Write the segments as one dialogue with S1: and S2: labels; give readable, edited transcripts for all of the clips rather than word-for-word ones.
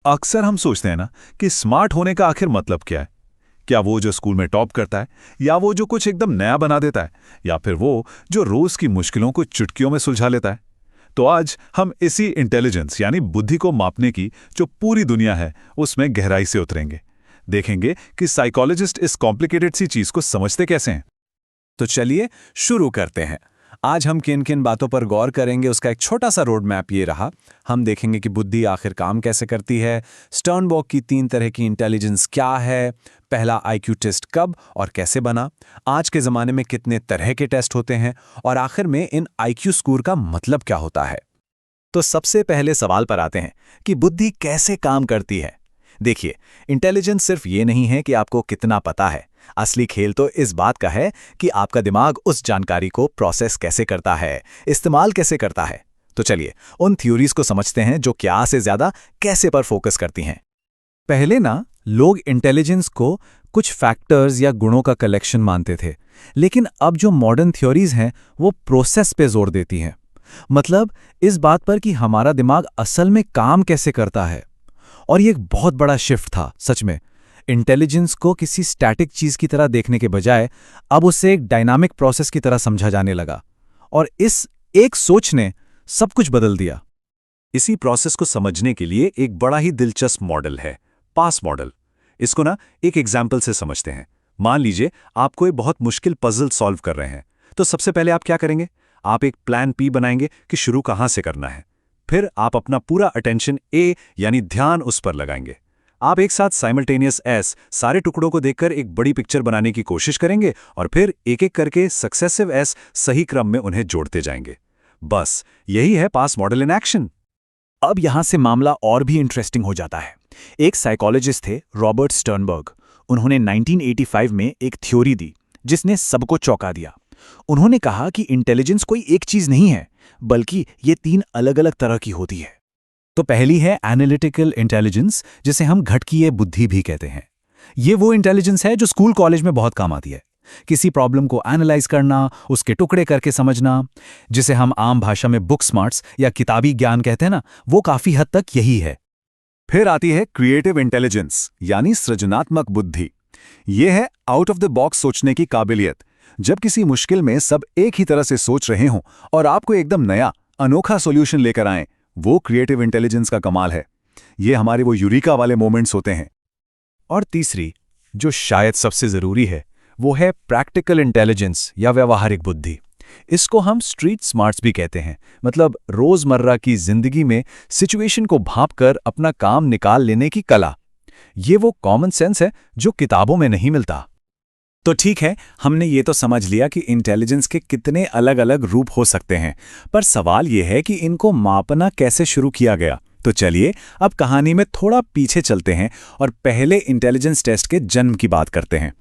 S1: अक्सर हम सोचते हैं ना कि स्मार्ट होने का आखिर मतलब क्या है। क्या वो जो स्कूल में टॉप करता है, या वो जो कुछ एकदम नया बना देता है, या फिर वो जो रोज की मुश्किलों को चुटकियों में सुलझा लेता है। तो आज हम इसी इंटेलिजेंस यानी बुद्धि को मापने की जो पूरी दुनिया है उसमें गहराई से उतरेंगे। देखेंगे कि साइकोलॉजिस्ट इस कॉम्प्लिकेटेड सी चीज को समझते कैसे हैं।
S2: तो चलिए शुरू करते हैं। आज हम किन किन बातों पर गौर करेंगे, उसका एक छोटा सा रोड मैप ये रहा। हम देखेंगे कि बुद्धि आखिर काम कैसे करती है, स्टर्नबर्ग की 3 तरह की इंटेलिजेंस क्या है, पहला आईक्यू टेस्ट कब और कैसे बना, आज के ज़माने में कितने तरह के टेस्ट होते हैं, और आखिर में इन आईक्यू स्कोर का मतलब क्या होता है। तो सबसे पहले सवाल पर आते हैं कि बुद्धि कैसे काम करती है। देखिए, इंटेलिजेंस सिर्फ ये नहीं है कि आपको कितना पता है। असली खेल तो इस बात का है कि आपका दिमाग उस जानकारी को प्रोसेस कैसे करता है, इस्तेमाल कैसे करता है। तो चलिए उन थ्योरीज को समझते हैं जो क्या से ज्यादा कैसे पर फोकस करती हैं। पहले ना लोग इंटेलिजेंस को कुछ फैक्टर्स या गुणों का कलेक्शन मानते थे, लेकिन अब जो मॉडर्न थ्योरीज हैं वो प्रोसेस पे जोर देती हैं। मतलब इस बात पर कि हमारा दिमाग असल में काम कैसे करता है। और ये एक बहुत बड़ा शिफ्ट था सच में। इंटेलिजेंस को किसी स्टैटिक चीज की तरह देखने के बजाय अब उसे एक डायनामिक प्रोसेस की तरह समझा जाने लगा, और इस एक सोच ने सब कुछ बदल दिया।
S1: इसी प्रोसेस को समझने के लिए एक बड़ा ही दिलचस्प मॉडल है, पास मॉडल। इसको ना एक एग्जाम्पल से समझते हैं। मान लीजिए आप कोई बहुत मुश्किल पजल सॉल्व कर रहे हैं। तो सबसे पहले आप क्या करेंगे? आप एक प्लान पी बनाएंगे कि शुरू कहां से करना है। फिर आप अपना पूरा अटेंशन ए यानी ध्यान उस पर लगाएंगे। आप एक साथ साइमल्टेनियस एस सारे टुकड़ों को देखकर एक बड़ी पिक्चर बनाने की कोशिश करेंगे, और फिर एक एक करके सक्सेसिव एस सही क्रम में उन्हें जोड़ते जाएंगे। बस यही है पास मॉडल इन एक्शन।
S2: अब यहां से मामला और भी इंटरेस्टिंग हो जाता है। एक साइकोलॉजिस्ट थे रॉबर्ट स्टर्नबर्ग। उन्होंने 1985 में एक थ्योरी दी जिसने सबको चौंका दिया। उन्होंने कहा कि इंटेलिजेंस कोई एक चीज नहीं है, बल्कि ये 3 अलग-अलग तरह की होती है। तो पहली है एनालिटिकल इंटेलिजेंस, जिसे हम घटकीय बुद्धि भी कहते हैं। ये वो इंटेलिजेंस है जो स्कूल कॉलेज में बहुत काम आती है। किसी प्रॉब्लम को एनालाइज करना, उसके टुकड़े करके समझना, जिसे हम आम भाषा में बुक स्मार्ट्स या किताबी ज्ञान कहते हैं ना, वो काफी हद तक यही है।
S1: फिर आती है क्रिएटिव इंटेलिजेंस यानी सृजनात्मक बुद्धि। ये है आउट ऑफ द बॉक्स सोचने की काबिलियत। जब किसी मुश्किल में सब एक ही तरह से सोच रहे हों और आपको एकदम नया अनोखा सॉल्यूशन लेकर आएं, वो क्रिएटिव इंटेलिजेंस का कमाल है। ये हमारे वो यूरिका वाले मोमेंट्स होते हैं।
S2: और तीसरी, जो शायद सबसे जरूरी है, वो है प्रैक्टिकल इंटेलिजेंस या व्यावहारिक बुद्धि। इसको हम स्ट्रीट स्मार्ट्स भी कहते हैं। मतलब रोजमर्रा की जिंदगी में सिचुएशन को भांपकर अपना काम निकाल लेने की कला। ये वो कॉमन सेंस है जो किताबों में नहीं मिलता। तो ठीक है, हमने ये तो समझ लिया कि इंटेलिजेंस के कितने अलग-अलग रूप हो सकते हैं, पर सवाल ये है कि इनको मापना कैसे शुरू किया गया। तो चलिए अब कहानी में थोड़ा पीछे चलते हैं और पहले इंटेलिजेंस टेस्ट के जन्म की बात करते हैं।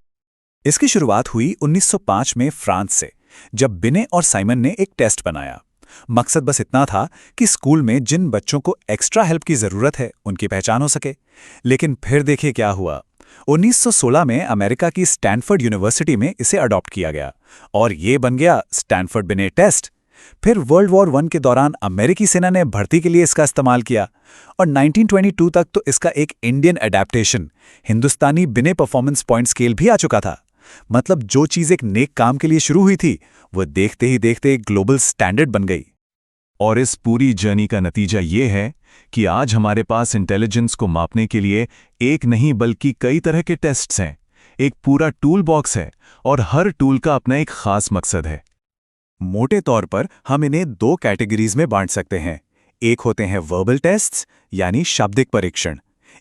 S2: इसकी शुरुआत हुई 1905 में फ्रांस से, जब बिने और साइमन ने एक टेस्ट बनाया। मकसद बस इतना था कि स्कूल में जिन बच्चों को एक्स्ट्रा हेल्प की जरूरत है उनकी पहचान हो सके। लेकिन फिर देखिए क्या हुआ। 1916 में अमेरिका की स्टैनफोर्ड यूनिवर्सिटी में इसे अडॉप्ट किया गया, और ये बन गया स्टैनफोर्ड बिने टेस्ट। फिर वर्ल्ड वॉर 1 के दौरान अमेरिकी सेना ने भर्ती के लिए इसका इस्तेमाल किया, और 1922 तक तो इसका एक इंडियन अडेप्टेशन, हिंदुस्तानी बिने परफॉर्मेंस पॉइंट स्केल भी आ चुका था। मतलब जो चीज एक नेक काम के लिए शुरू हुई थी, वो देखते ही देखते एक ग्लोबल स्टैंडर्ड बन गई।
S1: और इस पूरी जर्नी का नतीजा ये है कि आज हमारे पास इंटेलिजेंस को मापने के लिए एक नहीं बल्कि कई तरह के टेस्ट्स हैं। एक पूरा टूल बॉक्स है, और हर टूल का अपना एक खास मकसद है।
S2: मोटे तौर पर हम इन्हें 2 कैटेगरीज में बांट सकते हैं। एक होते हैं वर्बल टेस्ट्स यानी शाब्दिक परीक्षण।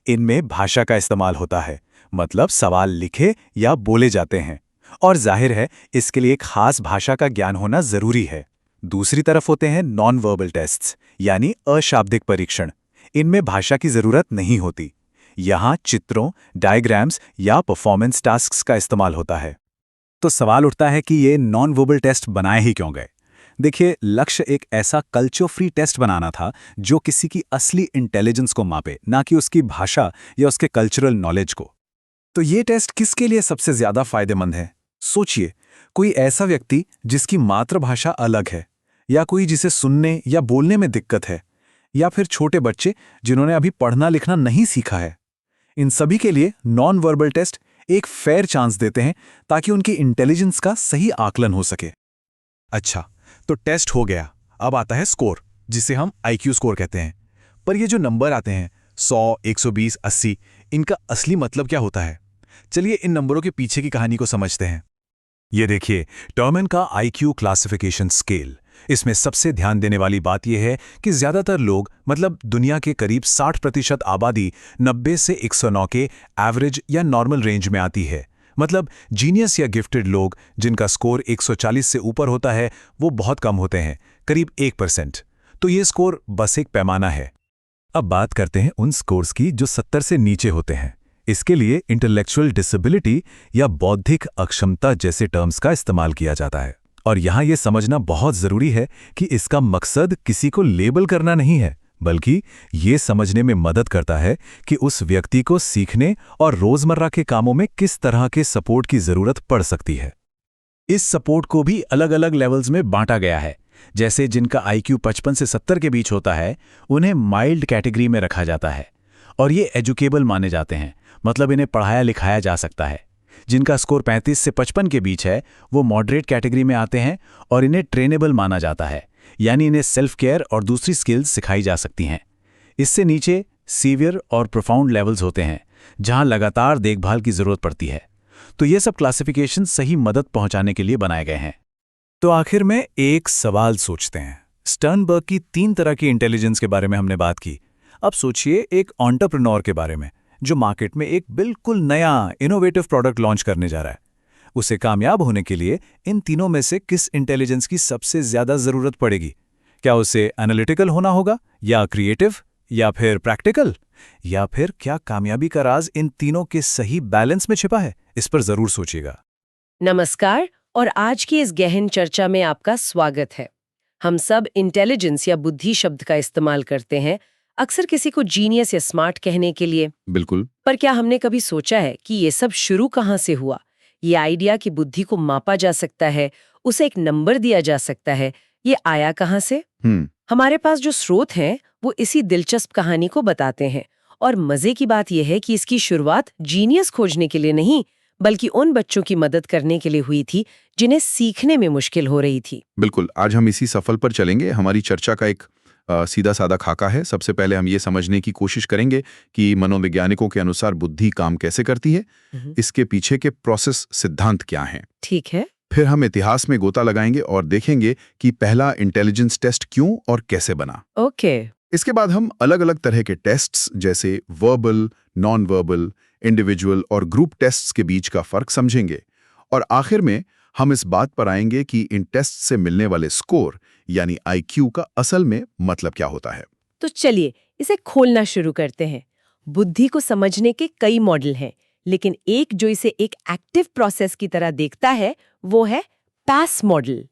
S2: इनमें भाषा का इस्तेमाल होता है, मतलब सवाल लिखे या बोले जाते हैं, और जाहिर है इसके लिए एक खास भाषा का ज्ञान होना जरूरी है। दूसरी तरफ होते हैं नॉन वर्बल टेस्ट्स यानी अशाब्दिक परीक्षण। इनमें भाषा की जरूरत नहीं होती। यहां चित्रों, डायग्राम्स या परफॉर्मेंस टास्क्स का इस्तेमाल होता है। तो सवाल उठता है कि ये नॉन वर्बल टेस्ट बनाए ही क्यों गए। देखिए, लक्ष्य एक ऐसा कल्चर फ्री टेस्ट बनाना था जो किसी की असली इंटेलिजेंस को मापे, ना कि उसकी भाषा या उसके कल्चरल नॉलेज को। तो ये टेस्ट किसके लिए सबसे ज्यादा फायदेमंद है? सोचिए, कोई ऐसा व्यक्ति जिसकी मातृभाषा अलग है, या कोई जिसे सुनने या बोलने में दिक्कत है, या फिर छोटे बच्चे जिन्होंने अभी पढ़ना लिखना नहीं सीखा है। इन सभी के लिए नॉन वर्बल टेस्ट एक फेयर चांस देते हैं ताकि उनकी इंटेलिजेंस का सही आकलन हो सके। अच्छा, तो टेस्ट हो गया, अब आता है स्कोर, जिसे हम IQ स्कोर कहते हैं। पर ये जो नंबर आते हैं 100, 120, 80, इनका असली मतलब क्या होता है? चलिए इन नंबरों के पीछे की कहानी को समझते हैं।
S1: ये देखिए, टर्मन का IQ क्लासिफिकेशन स्केल। इसमें सबसे ध्यान देने वाली बात यह है कि ज्यादातर लोग, मतलब दुनिया के करीब 60% आबादी 90 से 109 के एवरेज या नॉर्मल रेंज में आती है। मतलब जीनियस या गिफ्टेड लोग जिनका स्कोर 140 से ऊपर होता है वो बहुत कम होते हैं, करीब 1%। तो ये स्कोर बस एक पैमाना है। अब बात करते हैं उन स्कोर्स की जो 70 से नीचे होते हैं। इसके लिए इंटेलेक्चुअल डिसेबिलिटी या बौद्धिक अक्षमता जैसे टर्म्स का इस्तेमाल किया जाता है। और यहाँ ये समझना बहुत ज़रूरी है कि इसका मकसद किसी को लेबल करना नहीं है, बल्कि ये समझने में मदद करता है कि उस व्यक्ति को सीखने और रोज़मर्रा के कामों में किस तरह के सपोर्ट की ज़रूरत पड़ सकती है।
S2: इस सपोर्ट को भी अलग अलग लेवल्स में बांटा गया है। जैसे जिनका IQ 55 से 70 के बीच होता है, उन्हें माइल्ड कैटेगरी में रखा जाता है और ये एजुकेबल माने जाते हैं, मतलब इन्हें पढ़ाया लिखाया जा सकता है। जिनका स्कोर 35 से 55 के बीच है, वो मॉडरेट कैटेगरी में आते हैं और इन्हें ट्रेनेबल माना जाता है, यानी इन्हें सेल्फ केयर और दूसरी स्किल्स सिखाई जा सकती हैं। इससे नीचे सीवियर और प्रोफाउंड लेवल्स होते हैं, जहां लगातार देखभाल की जरूरत पड़ती है। तो ये सब क्लासिफिकेशन सही मदद पहुंचाने के लिए बनाए गए हैं। तो आखिर में एक सवाल सोचते हैं। स्टर्नबर्ग की 3 तरह की इंटेलिजेंस के बारे में हमने बात की। अब सोचिए एक एंटरप्रेन्योर के बारे में, जो मार्केट में एक बिल्कुल नया इनोवेटिव प्रोडक्ट लॉन्च करने जा रहा है। उसे कामयाब होने के लिए इन तीनों में से किस इंटेलिजेंस की सबसे ज्यादा जरूरत पड़ेगी? क्या उसे एनालिटिकल होना होगा, या क्रिएटिव, या फिर प्रैक्टिकल, या फिर क्या कामयाबी का राज इन तीनों के सही बैलेंस में छिपा है? इस पर जरूर सोचिएगा।
S3: नमस्कार, और आज की इस गहन चर्चा में आपका स्वागत है। हम सब इंटेलिजेंस या बुद्धि शब्द का इस्तेमाल करते हैं, अक्सर किसी को जीनियस या स्मार्ट कहने के लिए।
S4: बिल्कुल।
S3: पर क्या हमने कभी सोचा है कि ये सब शुरू कहाँ से हुआ? ये आइडिया कि बुद्धि को मापा जा सकता है, उसे एक नंबर दिया जा सकता है, ये आया कहाँ से? हमारे पास जो स्रोत हैं वो इसी दिलचस्प कहानी को बताते हैं। और मजे की बात यह है कि इसकी शुरुआत जीनियस खोजने के लिए नहीं, बल्कि उन बच्चों की मदद करने के लिए हुई थी जिन्हें सीखने में मुश्किल हो रही थी।
S4: बिल्कुल, आज हम इसी सफल पर चलेंगे। हमारी चर्चा का एक सीधा सादा खाका है। सबसे पहले हम ये समझने की कोशिश करेंगे कि मनोवैज्ञानिकों के अनुसार बुद्धि काम कैसे करती है, इसके पीछे के प्रोसेस सिद्धांत क्या हैं।
S3: ठीक है।
S4: फिर हम इतिहास में गोता लगाएंगे और देखेंगे कि पहला इंटेलिजेंस टेस्ट क्यों और कैसे बना।
S3: ओके।
S4: इसके बाद हम अलग अलग तरह के टेस्ट्स जैसे वर्बल, नॉन वर्बल, इंडिविजुअल और ग्रुप टेस्ट्स के बीच का फर्क समझेंगे। और आखिर में हम इस बात पर आएंगे कि इन टेस्ट से मिलने वाले स्कोर यानी IQ का असल में मतलब क्या होता है।
S3: तो चलिए इसे खोलना शुरू करते हैं। बुद्धि को समझने के कई मॉडल हैं, लेकिन एक जो इसे एक एक्टिव प्रोसेस की तरह देखता है वो है पास मॉडल।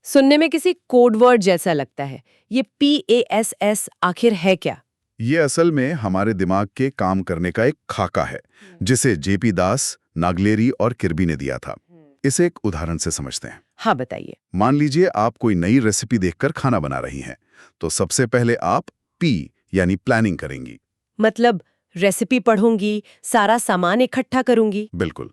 S3: सुनने में किसी कोड वर्ड जैसा लगता है। ये PASS आखिर है क्या?
S4: ये असल में हमारे दिमाग के काम करने का एक खाका है, जिसे JP दास, नागलेरी और किर्बी ने दिया था। इसे एक उदाहरण से समझते हैं।
S3: हाँ, बताइए।
S4: मान लीजिए आप कोई नई रेसिपी देखकर खाना बना रही हैं, तो सबसे पहले आप P यानी प्लानिंग करेंगी।
S3: मतलब रेसिपी पढ़ूंगी, सारा सामान इकट्ठा करूंगी।
S4: बिल्कुल।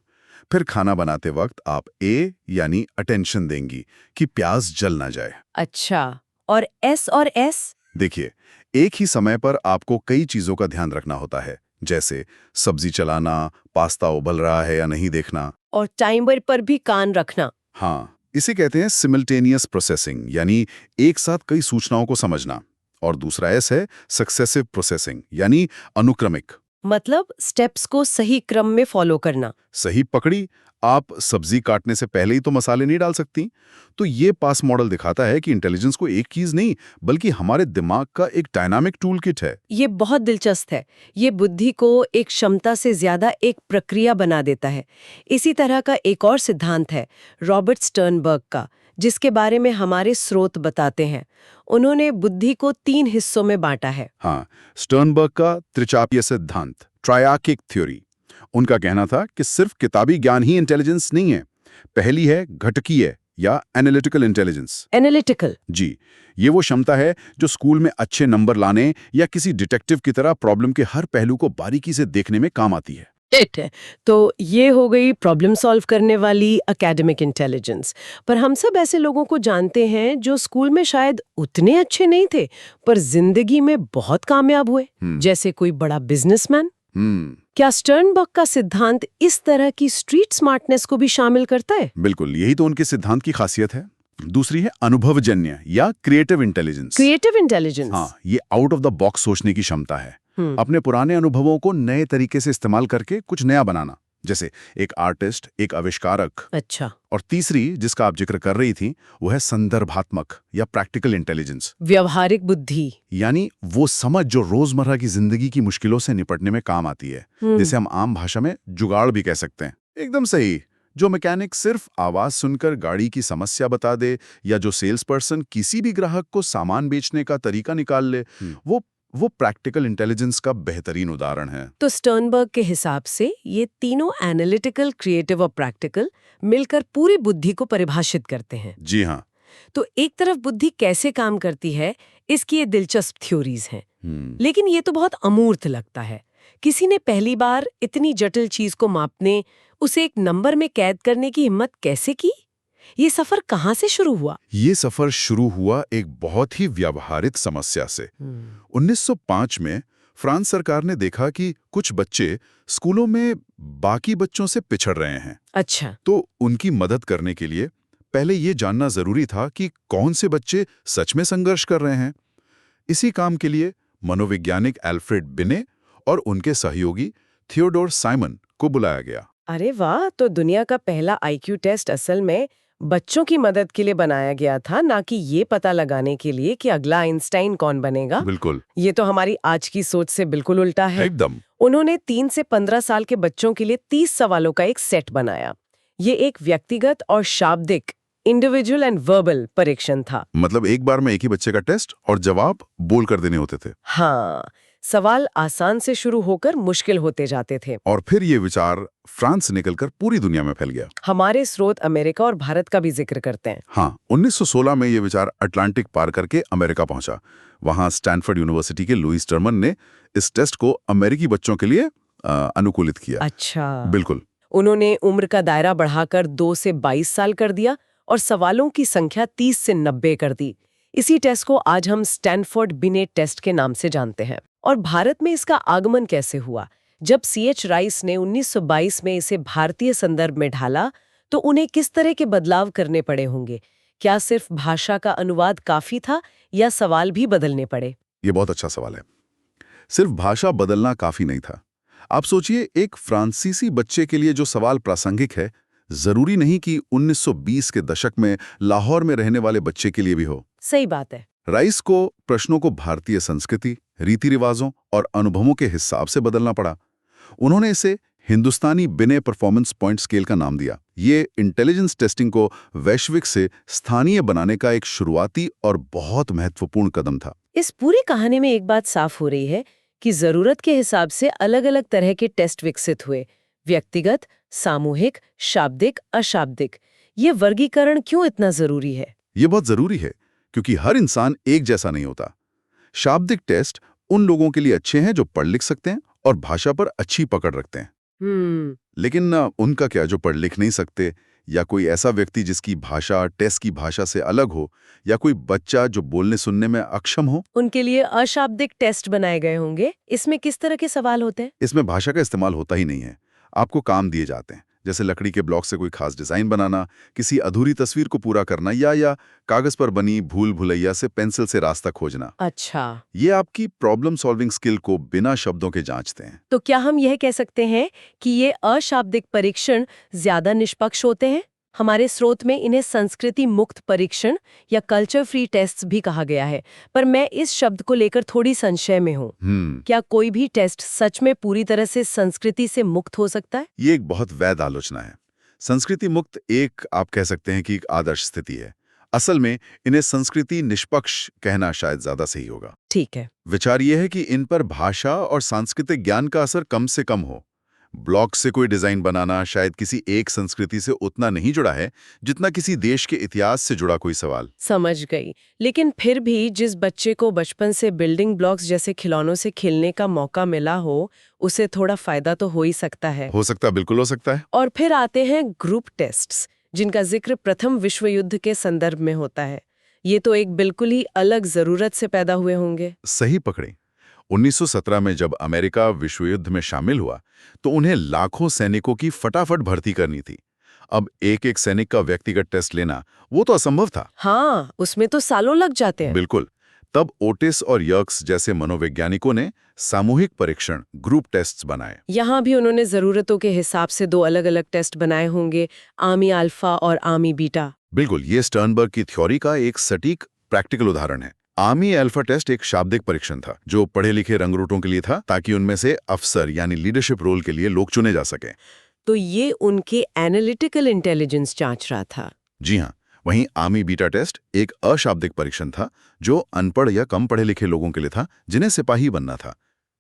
S4: फिर खाना बनाते वक्त आप A यानी अटेंशन देंगी कि प्याज जल ना जाए।
S3: अच्छा, और S और S?
S4: देखिए, एक ही समय पर आपको कई चीजों का ध्यान रखना होता है, जैसे सब्जी चलाना, पास्ता उबल रहा है या नहीं देखना,
S3: और टाइमर पर भी कान रखना।
S4: हाँ, इसे कहते हैं सिमल्टेनियस प्रोसेसिंग, यानी एक साथ कई सूचनाओं को समझना। और दूसरा S है सक्सेसिव प्रोसेसिंग, यानी अनुक्रमिक।
S3: मतलब स्टेप्स को सही क्रम में फॉलो करना।
S4: सही पकड़ी। आप सब्जी काटने से पहले ही तो मसाले नहीं डाल सकती। तो ये पास मॉडल दिखाता है कि इंटेलिजेंस को एक चीज नहीं, बल्कि हमारे दिमाग का एक डायनामिक टूल किट है।
S3: ये बहुत दिलचस्प है। ये बुद्धि को एक क्षमता से ज्यादा एक प्रक्रिया बना देता है। इसी तरह का एक और सिद्धांत है रॉबर्ट स्टर्नबर्ग का, जिसके बारे में हमारे स्रोत बताते हैं। उन्होंने बुद्धि को 3 हिस्सों में बांटा है।
S4: हाँ, स्टर्नबर्ग का त्रिचापीय सिद्धांत, ट्रायआर्किक थ्योरी। उनका कहना था कि सिर्फ किताबी ज्ञान ही इंटेलिजेंस नहीं है। पहली है घटकीय या एनालिटिकल इंटेलिजेंस।
S3: एनालिटिकल।
S4: जी, ये वो क्षमता है जो स्कूल में अच्छे नंबर लाने या किसी डिटेक्टिव की तरह प्रॉब्लम के हर पहलू को बारीकी से देखने में काम आती है।
S3: ठीक है, तो ये हो गई प्रॉब्लम सॉल्व करने वाली एकेडमिक इंटेलिजेंस। पर हम सब ऐसे लोगों को जानते हैं जो स्कूल में शायद उतने अच्छे नहीं थे पर जिंदगी में बहुत कामयाब हुए, जैसे कोई बड़ा बिजनेसमैन। क्या स्टर्नबर्ग का सिद्धांत इस तरह की स्ट्रीट स्मार्टनेस को भी शामिल करता है?
S4: बिल्कुल, यही तो उनके सिद्धांत की खासियत है। दूसरी है अनुभवजन्य या क्रिएटिव इंटेलिजेंस।
S3: Creative intelligence.
S4: हाँ, ये आउट ऑफ द बॉक्स सोचने की क्षमता है। अपने पुराने अनुभवों को नए तरीके से इस्तेमाल करके कुछ नया बनाना, जैसे एक आर्टिस्ट, एक आविष्कारक।
S3: अच्छा।
S4: और तीसरी, जिसका आप जिक्र कर रही थी, वो है संदर्भात्मक या प्रैक्टिकल इंटेलिजेंस।
S3: व्यवहारिक बुद्धि।
S4: यानी वो समझ जो रोजमर्रा की जिंदगी की मुश्किलों से निपटने में काम आती है, जिसे हम आम भाषा में जुगाड़ भी कह सकते हैं। एकदम सही। जो मैकेनिक सिर्फ आवाज सुनकर गाड़ी की समस्या बता दे, या जो सेल्स पर्सन किसी भी ग्राहक को सामान बेचने का तरीका निकाल ले, वो प्रैक्टिकल इंटेलिजेंस का बेहतरीन उदाहरण है।
S3: तो स्टर्नबर्ग के हिसाब से ये तीनों एनालिटिकल, क्रिएटिव और प्रैक्टिकल मिलकर पूरी बुद्धि को परिभाषित करते हैं।
S4: जी हाँ।
S3: तो एक तरफ बुद्धि कैसे काम करती है, इसकी ये दिलचस्प थ्योरीज हैं। लेकिन ये तो बहुत अमूर्त लगता है। किसी ने पहली बार इतनी जटिल चीज को मापने, उसे एक नंबर में कैद करने की हिम्मत कैसे की? ये सफर कहाँ से शुरू हुआ?
S4: ये सफर शुरू हुआ एक बहुत ही व्यावहारिक समस्या से। 1905 में फ्रांस सरकार ने देखा कि कुछ बच्चे स्कूलों में बाकी बच्चों से पिछड़ रहे हैं।
S3: अच्छा।
S4: तो उनकी मदद करने के लिए पहले ये जानना जरूरी था कि कौन से बच्चे सच में संघर्ष कर रहे हैं। इसी काम के लिए मनोवैज्ञानिक एल्फ्रेड बिने और उनके सहयोगी थियोडोर साइमन को बुलाया गया।
S3: अरे वाह, तो दुनिया का पहला आईक्यू टेस्ट असल में बच्चों की मदद के लिए बनाया गया था, ना कि ये पता लगाने के लिए कि अगला आइंस्टाइन कौन बनेगा।
S4: बिल्कुल।
S3: ये तो हमारी आज की सोच से बिल्कुल उल्टा है।
S4: एकदम।
S3: उन्होंने 3 से 15 साल के बच्चों के लिए 30 सवालों का एक सेट बनाया। ये एक व्यक्तिगत और शाब्दिक, इंडिविजुअल एंड वर्बल परीक्षण था।
S4: मतलब एक बार में एक ही बच्चे का टेस्ट और जवाब बोल कर देने होते थे।
S3: हाँ, सवाल आसान से शुरू होकर मुश्किल होते जाते थे।
S4: और फिर ये विचार फ्रांस से निकलकर पूरी दुनिया में फैल गया।
S3: हमारे स्रोत अमेरिका और भारत का भी जिक्र करते हैं।
S4: हाँ, 1916 में ये विचार अटलांटिक पार करके अमेरिका पहुंचा। वहां स्टैनफोर्ड यूनिवर्सिटी के लुईस टर्मन ने इस टेस्ट को अमेरिकी बच्चों के लिए अनुकूलित किया।
S3: अच्छा।
S4: बिल्कुल।
S3: उन्होंने उम्र का दायरा बढ़ाकर 2 से 22 साल कर दिया और सवालों की संख्या 30 से 90 कर दी। इसी टेस्ट को आज हम स्टैनफोर्ड बिनेट टेस्ट के नाम से जानते हैं। और भारत में इसका आगमन कैसे हुआ? जब C.H. राइस ने 1922 में इसे भारतीय संदर्भ में ढाला, तो उन्हें किस तरह के बदलाव करने पड़े होंगे? क्या सिर्फ भाषा का अनुवाद काफी था या सवाल भी बदलने पड़े?
S4: ये बहुत अच्छा सवाल है। सिर्फ भाषा बदलना काफी नहीं था। आप सोचिए, एक फ्रांसीसी बच्चे के लिए जो सवाल प्रासंगिक है, जरूरी नहीं कि 1920 के दशक में लाहौर में रहने वाले बच्चे के लिए भी हो।
S3: सही बात है।
S4: राइस को प्रश्नों को भारतीय संस्कृति, रीति रिवाजों और अनुभवों के हिसाब से बदलना पड़ा। उन्होंने इसे हिंदुस्तानी बिने परफॉर्मेंस पॉइंट स्केल का नाम दिया। ये इंटेलिजेंस टेस्टिंग को वैश्विक से स्थानीय बनाने का एक शुरुआती और बहुत महत्वपूर्ण कदम था।
S3: इस पूरी कहानी में एक बात साफ हो रही है कि जरूरत के हिसाब से अलग-अलग तरह के टेस्ट विकसित हुए। व्यक्तिगत, सामूहिक, शाब्दिक, अशाब्दिक। ये वर्गीकरण क्यों इतना जरूरी है?
S4: ये बहुत जरूरी है क्योंकि हर इंसान एक जैसा नहीं होता। शाब्दिक टेस्ट उन लोगों के लिए अच्छे हैं जो पढ़ लिख सकते हैं और भाषा पर अच्छी पकड़ रखते हैं। लेकिन उनका क्या जो पढ़ लिख नहीं सकते, या कोई ऐसा व्यक्ति जिसकी भाषा टेस्ट की भाषा से अलग हो, या कोई बच्चा जो बोलने सुनने में अक्षम हो,
S3: उनके लिए अशाब्दिक टेस्ट बनाए गए होंगे। इसमें किस तरह के सवाल होते हैं?
S4: इसमें भाषा का इस्तेमाल होता ही नहीं है। आपको काम दिए जाते हैं, जैसे लकड़ी के ब्लॉक से कोई खास डिजाइन बनाना, किसी अधूरी तस्वीर को पूरा करना, या कागज पर बनी भूल भुलैया से पेंसिल से रास्ता खोजना।
S3: अच्छा।
S4: ये आपकी प्रॉब्लम सॉल्विंग स्किल को बिना शब्दों के जांचते हैं।
S3: तो क्या हम यह कह सकते हैं कि ये अशाब्दिक परीक्षण ज्यादा निष्पक्ष होते हैं? हमारे स्रोत में इन्हें संस्कृति मुक्त परीक्षण या कल्चर फ्री टेस्ट्स भी कहा गया है, पर मैं इस शब्द को लेकर थोड़ी संशय में हूँ। क्या कोई भी टेस्ट सच में पूरी तरह से संस्कृति से मुक्त हो सकता है?
S4: ये एक बहुत वैध आलोचना है। संस्कृति मुक्त एक, आप कह सकते हैं कि एक आदर्श स्थिति है। असल में इन्हें संस्कृति निष्पक्ष कहना शायद ज्यादा सही होगा।
S3: ठीक है।
S4: विचार ये है कि इन पर भाषा और सांस्कृतिक ज्ञान का असर कम से कम हो। ब्लॉक से कोई डिजाइन बनाना शायद किसी एक संस्कृति से उतना नहीं जुड़ा है जितना किसी देश के इतिहास से जुड़ा कोई सवाल।
S3: समझ गई। लेकिन फिर भी जिस बच्चे को बचपन से बिल्डिंग ब्लॉक्स जैसे खिलौनों से खेलने का मौका मिला हो, उसे थोड़ा फायदा तो हो ही सकता है।
S4: बिल्कुल हो सकता है।
S3: और फिर आते हैं ग्रुप टेस्ट्स, जिनका जिक्र प्रथम विश्व युद्ध के संदर्भ में होता है। ये तो एक बिल्कुल ही अलग जरूरत से पैदा हुए होंगे।
S4: सही पकड़े। 1917 में जब अमेरिका विश्व युद्ध में शामिल हुआ तो उन्हें लाखों सैनिकों की फटाफट भर्ती करनी थी। अब एक एक सैनिक का व्यक्तिगत टेस्ट लेना वो तो असंभव था।
S3: हाँ, उसमें तो सालों लग जाते हैं।
S4: बिल्कुल। तब ओटिस और यर्क्स जैसे मनोवैज्ञानिकों ने सामूहिक परीक्षण ग्रुप टेस्ट्स बनाए।
S3: यहाँ भी उन्होंने जरूरतों के हिसाब से 2 अलग-अलग टेस्ट बनाए होंगे, आर्मी अल्फा और आर्मी बीटा।
S4: बिल्कुल, ये स्टर्नबर्ग की थ्योरी का एक सटीक प्रैक्टिकल उदाहरण है। आर्मी अल्फा टेस्ट एक शाब्दिक परीक्षण था जो पढ़े लिखे रंगरूटों के लिए था, ताकि उनमें से अफसर यानी लीडरशिप रोल के लिए लोग चुने जा सके।
S3: तो ये उनके एनालिटिकल इंटेलिजेंस जांच रहा था।
S4: जी हाँ। वहीं आर्मी बीटा टेस्ट एक अशाब्दिक परीक्षण था जो अनपढ़ या कम पढ़े लिखे लोगों के लिए था, जिन्हें सिपाही बनना था।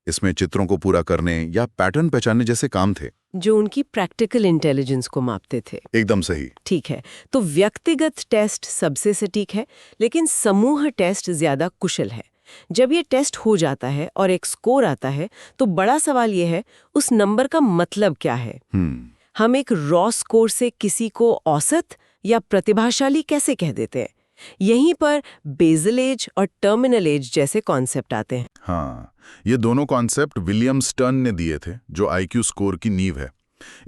S4: इसमें चित्रों को पूरा करने या पैटर्न पहचानने जैसे काम थे,
S3: जो उनकी प्रैक्टिकल इंटेलिजेंस को मापते थे।
S4: एकदम सही।
S3: ठीक है, तो व्यक्तिगत टेस्ट सबसे सटीक है, लेकिन समूह टेस्ट ज्यादा कुशल है। जब ये टेस्ट हो जाता है और एक स्कोर आता है, तो बड़ा सवाल ये है, उस नंबर का मतलब क्या है? हम एक रॉ स्कोर से किसी को औसत या प्रतिभाशाली कैसे कह देते हैं? यहीं पर बेसल एज और टर्मिनल एज जैसे कॉन्सेप्ट आते हैं।
S4: हाँ, ये दोनों कॉन्सेप्ट विलियम स्टर्न ने दिए थे, जो आईक्यू स्कोर की नींव है।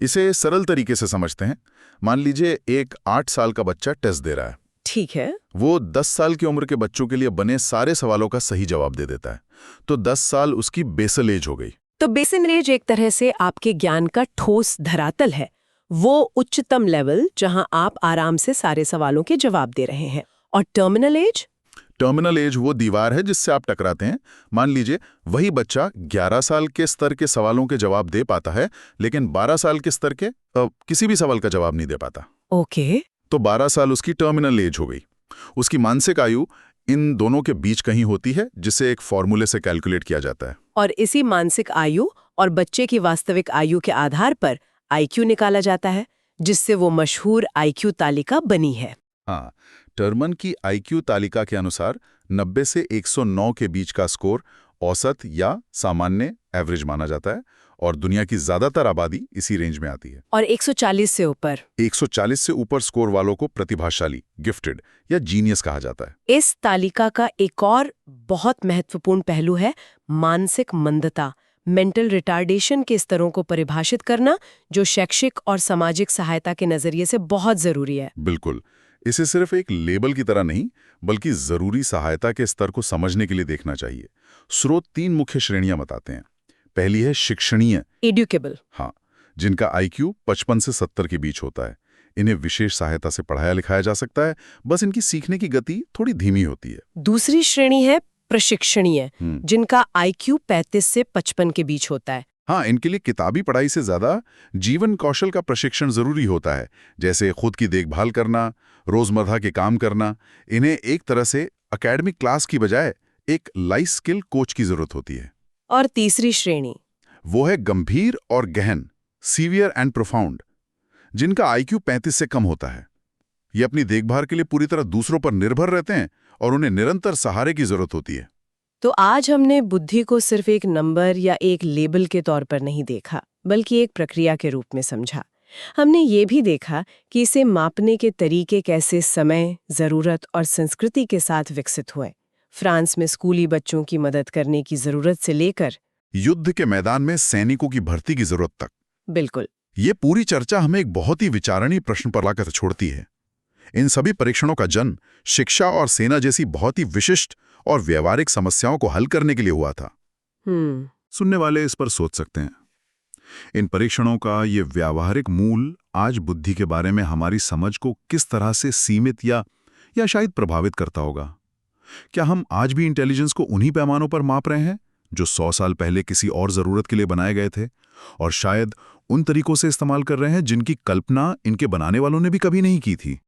S4: इसे सरल तरीके से समझते हैं। मान लीजिए एक 8 साल का बच्चा टेस्ट दे रहा है।
S3: ठीक है।
S4: वो 10 साल की उम्र के बच्चों के लिए बने सारे सवालों का सही जवाब दे देता है, तो 10 साल उसकी बेसल एज हो गई।
S3: तो बेसल एज एक तरह से आपके ज्ञान का ठोस धरातल है, वो उच्चतम लेवल जहां आप आराम से सारे सवालों के जवाब दे रहे हैं। और टर्मिनल एज?
S4: टर्मिनल एज वो दीवार है जिससे आप टकराते हैं। मान लीजिए वही बच्चा 11 साल के स्तर के सवालों के जवाब दे पाता है, लेकिन 12 साल के स्तर के किसी भी सवाल का जवाब नहीं दे पाता।
S3: ओके।
S4: तो 12 साल उसकी टर्मिनल एज हो गई। उसकी मानसिक आयु इन दोनों के बीच कहीं होती है, जिसे एक फॉर्मूले से कैलकुलेट किया जाता है।
S3: और इसी मानसिक आयु और बच्चे की वास्तविक आयु के आधार पर आईक्यू निकाला जाता है, जिससे वो मशहूर आईक्यू तालिका बनी है।
S4: हाँ, टर्मन की आईक्यू तालिका के अनुसार 90 से 109 के बीच का स्कोर औसत या सामान्य एवरेज माना जाता है, और दुनिया की ज्यादातर आबादी इसी रेंज में आती है।
S3: और 140 से ऊपर?
S4: 140 से ऊपर स्कोर वालों को प्रतिभाशाली, गिफ्टेड या जीनियस कहा जाता है।
S3: इस तालिका का एक और बहुत महत्वपूर्ण पहलू है मानसिक मंदता, मेंटल रिटार्डेशन के स्तरों को परिभाषित करना, जो शैक्षिक और सामाजिक सहायता के नजरिए से बहुत जरूरी है।
S4: बिल्कुल। इसे सिर्फ एक लेबल की तरह नहीं, बल्कि जरूरी सहायता के स्तर को समझने के लिए देखना चाहिए। स्रोत 3 मुख्य श्रेणियां बताते हैं। पहली है शिक्षणीय,
S3: एडुकेबल।
S4: हाँ, जिनका आईक्यू 55 से 70 के बीच होता है। इन्हें विशेष सहायता से पढ़ाया लिखाया जा सकता है, बस इनकी सीखने की गति थोड़ी धीमी होती है।
S3: दूसरी श्रेणी है प्रशिक्षणीय, जिनका आईक्यू 35 से 55 के बीच होता है।
S4: हाँ, इनके लिए किताबी पढ़ाई से ज्यादा जीवन कौशल का प्रशिक्षण जरूरी होता है, जैसे खुद की देखभाल करना, रोजमर्रा के काम करना। इन्हें एक तरह से एकेडमिक क्लास की बजाय एक लाइफ स्किल कोच की जरूरत होती है।
S3: और तीसरी श्रेणी
S4: वो है गंभीर और गहन, सीवियर एंड प्रोफाउंड, जिनका आईक्यू 35 से कम होता है। ये अपनी देखभाल के लिए पूरी तरह दूसरों पर निर्भर रहते हैं और उन्हें निरंतर सहारे की जरूरत होती है।
S3: तो आज हमने बुद्धि को सिर्फ एक नंबर या एक लेबल के तौर पर नहीं देखा, बल्कि एक प्रक्रिया के रूप में समझा। हमने ये भी देखा कि इसे मापने के तरीके कैसे समय, जरूरत और संस्कृति के साथ विकसित हुए। फ्रांस में स्कूली बच्चों की मदद करने की जरूरत से लेकर
S4: युद्ध के मैदान में सैनिकों की भर्ती की जरूरत तक।
S3: बिल्कुल।
S4: ये पूरी चर्चा हमें एक बहुत ही विचारणीय प्रश्न पर लाकर छोड़ती है। इन सभी परीक्षणों का जन्म शिक्षा और सेना जैसी बहुत ही विशिष्ट और व्यवहारिक समस्याओं को हल करने के लिए हुआ था। सुनने वाले इस पर सोच सकते हैं, इन परीक्षणों का ये व्यावहारिक मूल आज बुद्धि के बारे में हमारी समझ को किस तरह से सीमित या शायद प्रभावित करता होगा। क्या हम आज भी इंटेलिजेंस को उन्हीं पैमानों पर माप रहे हैं जो 100 साल पहले किसी और जरूरत के लिए बनाए गए थे, और शायद उन तरीकों से इस्तेमाल कर रहे हैं जिनकी कल्पना इनके बनाने वालों ने भी कभी नहीं की थी?